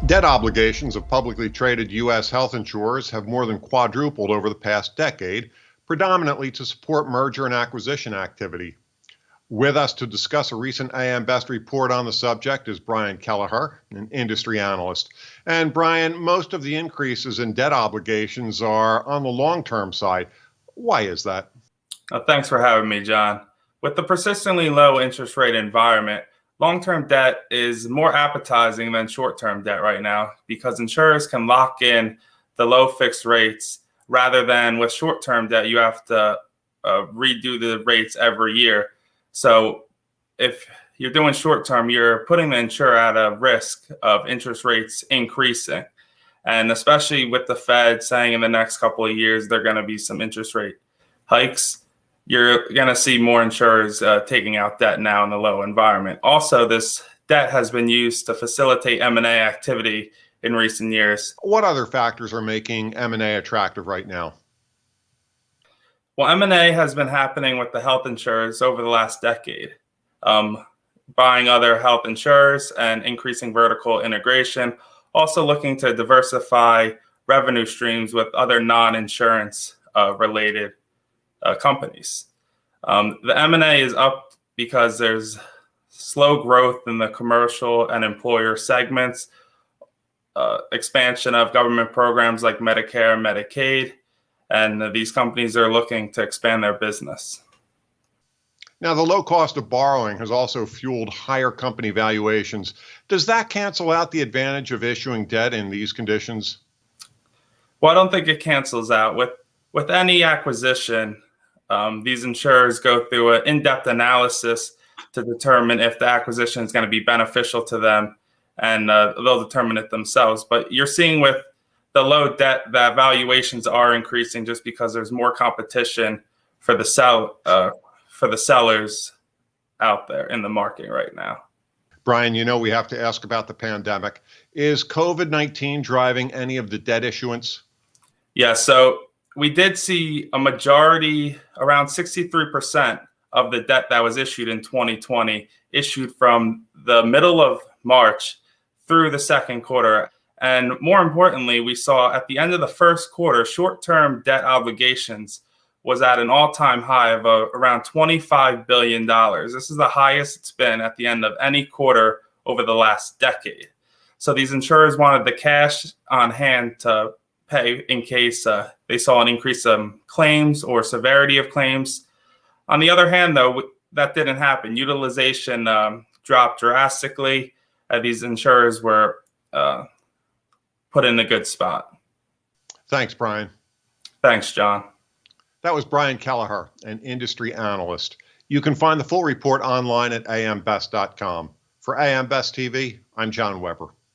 Debt obligations of publicly traded U.S. health insurers have more than quadrupled over the past decade, predominantly to support merger and acquisition activity. With us to discuss a recent AM Best report on the subject is Brian Keleher, an industry analyst. And Brian, most of the increases in debt obligations are on the long-term side. Why is that? Thanks for having me, John. With the persistently low interest rate environment, long-term debt is more appetizing than short-term debt right now because insurers can lock in the low fixed rates rather than with short-term debt, you have to redo the rates every year. So if you're doing short-term, you're putting the insurer at a risk of interest rates increasing. And especially with the Fed saying in the next couple of years, there are going to be some interest rate hikes, you're going to see more insurers taking out debt now in the low environment. Also, this debt has been used to facilitate M&A activity in recent years. What other factors are making M&A attractive right now? Well, M&A has been happening with the health insurers over the last decade, buying other health insurers and increasing vertical integration, also looking to diversify revenue streams with other non-insurance related companies. The M&A is up because there's slow growth in the commercial and employer segments, expansion of government programs like Medicare and Medicaid, and these companies are looking to expand their business. Now, the low cost of borrowing has also fueled higher company valuations. Does that cancel out the advantage of issuing debt in these conditions? Well, I don't think it cancels out. With any acquisition, these insurers go through an in-depth analysis to determine if the acquisition is going to be beneficial to them, and they'll determine it themselves. But you're seeing with the low debt that valuations are increasing just because there's more competition for the sellers out there in the market right now. Brian, we have to ask about the pandemic. Is COVID-19 driving any of the debt issuance? Yeah, so we did see a majority, around 63% of the debt that was issued in 2020 issued from the middle of March through the second quarter. And more importantly, we saw at the end of the first quarter, short-term debt obligations was at an all-time high of around $25 billion. This is the highest it's been at the end of any quarter over the last decade. So these insurers wanted the cash on hand to pay in case they saw an increase in claims or severity of claims. On the other hand, though, that didn't happen. Utilization dropped drastically. These insurers were put in a good spot. Thanks, Brian. Thanks, John. That was Brian Keleher, an industry analyst. You can find the full report online at ambest.com. For AM Best TV, I'm John Weber.